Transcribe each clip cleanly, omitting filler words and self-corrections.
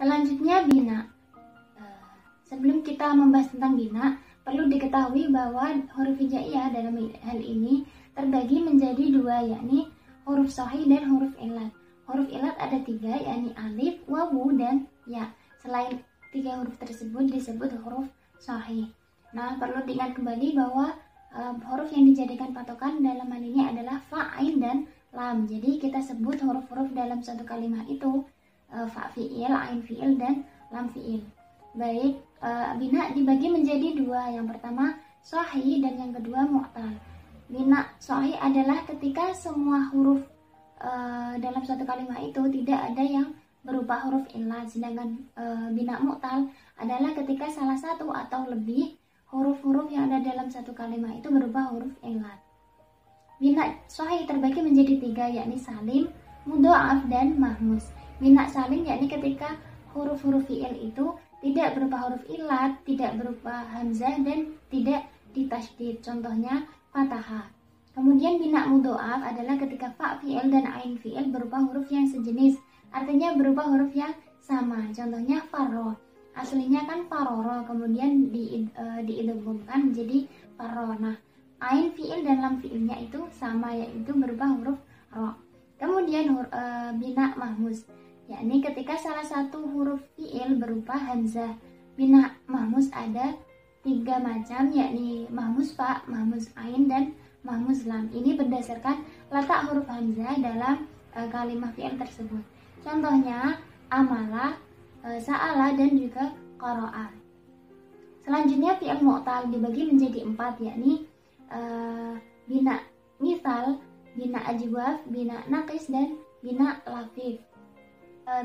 Selanjutnya bina. Sebelum kita membahas tentang bina, perlu diketahui bahwa huruf hijaiyah dalam hal ini terbagi menjadi dua, yakni huruf shahih dan huruf ilat. Huruf ilat ada 3, yakni alif, wawu, dan ya. Selain 3 huruf tersebut disebut huruf shahih. Nah, perlu diingat kembali bahwa huruf yang dijadikan patokan dalam hal ini adalah fa, ain, dan lam. Jadi kita sebut huruf-huruf dalam satu kalimat itu fa fi'il, ain fi'il, dan lam fi'il. Baik, bina dibagi menjadi 2. Yang pertama shahih dan yang kedua mu'tal. Bina shahih adalah ketika semua huruf dalam satu kalimat itu tidak ada yang berupa huruf ilat. Sedangkan bina mu'tal adalah ketika salah satu atau lebih huruf-huruf yang ada dalam satu kalimat itu berupa huruf ilat. Bina shahih terbagi menjadi 3, yakni salim, mudha'af, dan mahmus. Bina salim yakni ketika huruf-huruf fi'il itu tidak berupa huruf ilat, tidak berupa hamzah, dan tidak ditasydid. Contohnya fathah. Kemudian bina mudha'af adalah ketika fa fi'il dan ain fi'il berupa huruf yang sejenis, artinya berupa huruf yang sama. Contohnya farro. Aslinya kan faroro, kemudian diidghamkan menjadi farro. Nah, ain fi'il dan lam fi'ilnya itu sama, yaitu berupa huruf ro. Kemudian bina mahmus, yakni ketika salah satu huruf fi'il berupa hamzah. Bina mahmus ada 3 macam, yakni mahmus fa, mahmus ain, dan mahmus lam. Ini berdasarkan letak huruf hamzah dalam kalimat fi'il tersebut. Contohnya amala, sa'ala, dan juga qara'a. Selanjutnya fi'il mu'tal dibagi menjadi 4, yakni bina misal, bina ajwaf, bina naqis, dan bina lafif.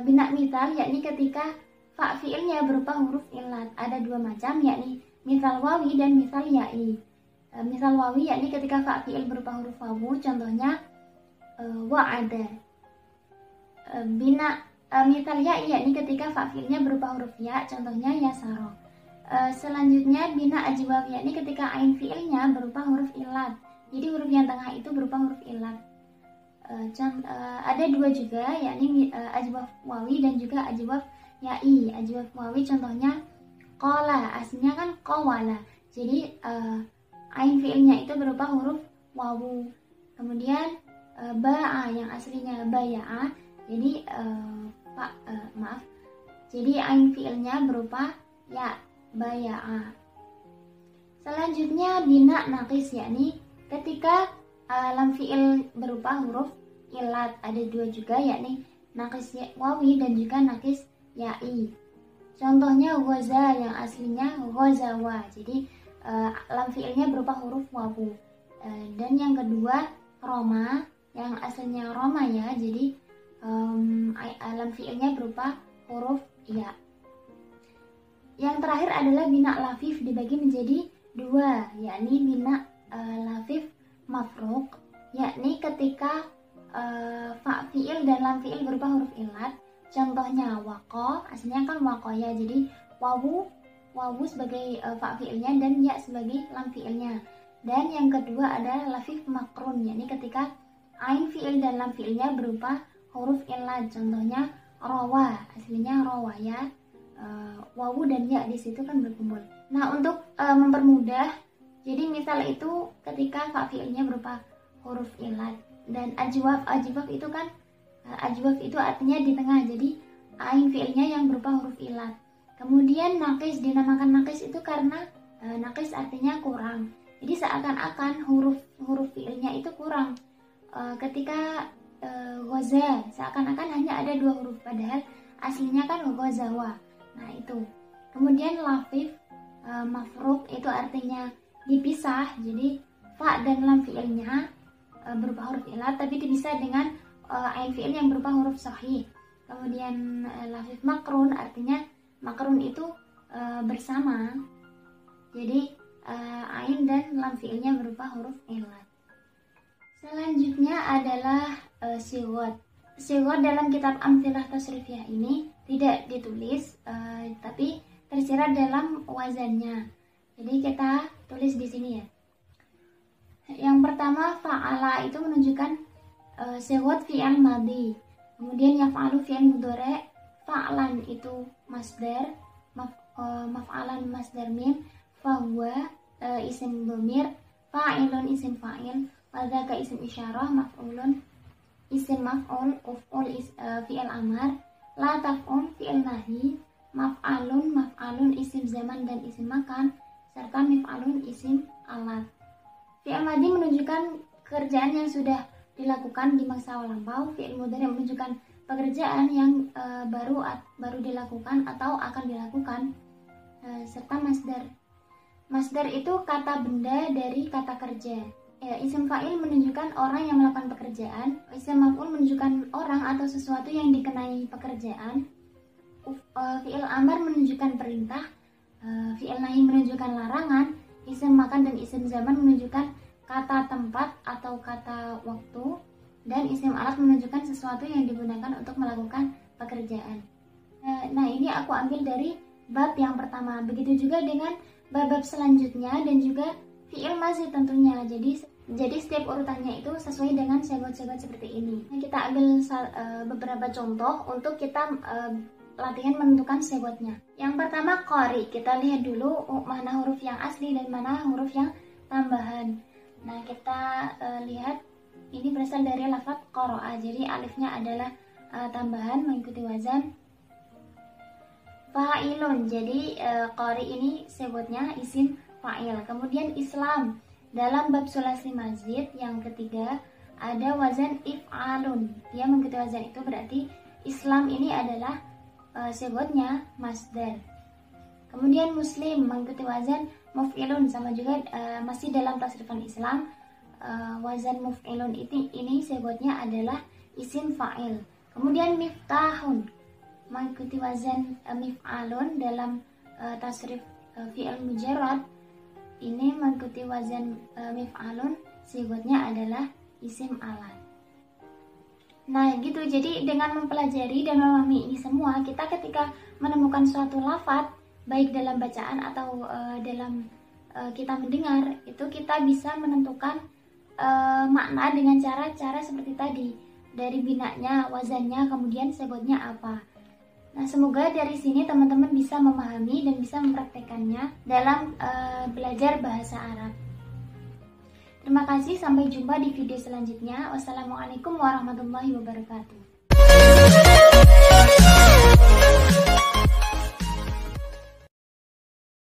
Bina misal yakni ketika fa fi'ilnya berupa huruf ilat. Ada 2 macam, yakni misal wawi dan misal ya'i. Misal wawi yakni ketika fa fi'il berupa huruf wawu, contohnya wa'ada. Bina misal ya'i yakni ketika fa fi'ilnya berupa huruf ya, contohnya yasaro. Selanjutnya bina ajwaf yakni ketika ain fi'ilnya berupa huruf ilat. Jadi huruf yang tengah itu berupa huruf ilat. Ada 2 juga, yakni ajwaf wawi dan juga ajwaf ya'i. Ajwaf wawi contohnya qala, aslinya kan qawala. Jadi ain fi'ilnya itu berupa huruf wawu. Kemudian ba'a yang aslinya baya'a. Jadi Jadi ain fi'ilnya berupa ya, baya'a. Selanjutnya bina naqis, yakni ketika lam fi'il berupa huruf ilat. Ada 2 juga, yakni naqis wawi dan juga naqis ya'i. Contohnya ghaza yang aslinya ghazawa. Jadi lam fi'ilnya berupa huruf wawu. Dan yang kedua roma yang aslinya roma ya. Jadi lam fi'ilnya berupa huruf ya. Yang terakhir adalah bina lafif dibagi menjadi 2, yakni bina lafif mafruq, yakni ketika fa fi'il dan lam fi'il berupa huruf ilat. Contohnya waqo, aslinya kan waqo ya. Jadi wawu sebagai fa fi'ilnya dan ya sebagai lam fi'ilnya. Dan yang kedua adalah lafif makrun, yakni ketika ain fi'il dan lam fi'ilnya berupa huruf ilat. Contohnya rawa, aslinya rawaya. Wawu dan ya di situ kan berkumpul. Nah, untuk mempermudah, jadi misal itu ketika fa fi'ilnya berupa huruf ilat. Dan ajwaf itu kan ajwaf itu artinya di tengah, jadi ain fi'ilnya yang berupa huruf ilat. Kemudian naqis dinamakan naqis itu karena naqis artinya kurang. Jadi seakan-akan huruf fi'ilnya itu kurang. Ketika ghaza seakan-akan hanya ada 2 huruf, padahal aslinya kan ghazawa. Nah itu. Kemudian lafif mafruq itu artinya dipisah, jadi fa dan lam fi'ilnya berupa huruf ilat tapi dipisah dengan ain fi'il yang berupa huruf shahih. Kemudian lafif makrun artinya makrun itu bersama, jadi ain dan lam fi'ilnya berupa huruf ilat. Selanjutnya adalah sighot. Sighot dalam kitab Amthilah Tasrifiyah ini tidak ditulis, tapi tersirat dalam wazannya. Jadi kita tulis di sini ya. Yang pertama fa'ala itu menunjukkan sighot fi'il madhi. Kemudian yaf'alu fi'il mudhari', fa'lan itu masdar, maf'alan masdar mim, fahuwa isim dhamir, fa'ilun isim fa'il, wadzaka isim isyarah, maf'ulun isim maf'ul, uf'ul fi'il amar, la taf'ul fi'il nahi, maf'alun isim zaman dan isim makan, serta mif'alun isim alat. Fi'il madhi menunjukkan kerjaan yang sudah dilakukan di masa lampau, fi'il mudhari menunjukkan pekerjaan yang baru dilakukan atau akan dilakukan, serta masdar. Masdar itu kata benda dari kata kerja. Isim fa'il menunjukkan orang yang melakukan pekerjaan, isim maf'ul menunjukkan orang atau sesuatu yang dikenai pekerjaan, fi'il amar menunjukkan perintah, fi'il nahi menunjukkan larangan, isim makan dan isim zaman menunjukkan kata tempat atau kata waktu, dan isim alat menunjukkan sesuatu yang digunakan untuk melakukan pekerjaan. Nah, ini aku ambil dari bab yang pertama. Begitu juga dengan bab selanjutnya dan juga fi'il madhi tentunya. Jadi setiap urutannya itu sesuai dengan segot-segot seperti ini. Nah, kita ambil beberapa contoh untuk kita latihan menentukan segotnya. Yang pertama qari. Kita lihat dulu mana huruf yang asli dan mana huruf yang tambahan. Nah, kita lihat ini berasal dari lafaz qara'a. Jadi alifnya adalah tambahan mengikuti wazan fa'ilun. Jadi qari ini segotnya isim fa'il. Kemudian Islam. Dalam bab sulasi mazid yang ketiga ada wazan if'alun. Dia mengikuti wazan itu berarti Islam ini adalah segotnya masdar. Kemudian Muslim mengikuti wazan muf'ilun, sama juga masih dalam tasrifan Islam. Wazan muf'ilun ini segotnya adalah isim fa'il. Kemudian Miftahun mengikuti wazan mif'alun dalam tasrif fi'il mujarrad. Ini mengikuti wazan mif'alun, segotnya adalah isim alat. Nah gitu, jadi dengan mempelajari dan memahami ini semua, kita ketika menemukan suatu lafadz baik dalam bacaan atau dalam kita mendengar, itu kita bisa menentukan makna dengan cara-cara seperti tadi, dari binanya, wazannya, kemudian segotnya apa. Nah, semoga dari sini teman-teman bisa memahami dan bisa mempraktekannya dalam belajar bahasa Arab. Terima kasih, sampai jumpa di video selanjutnya. Wassalamualaikum warahmatullahi wabarakatuh.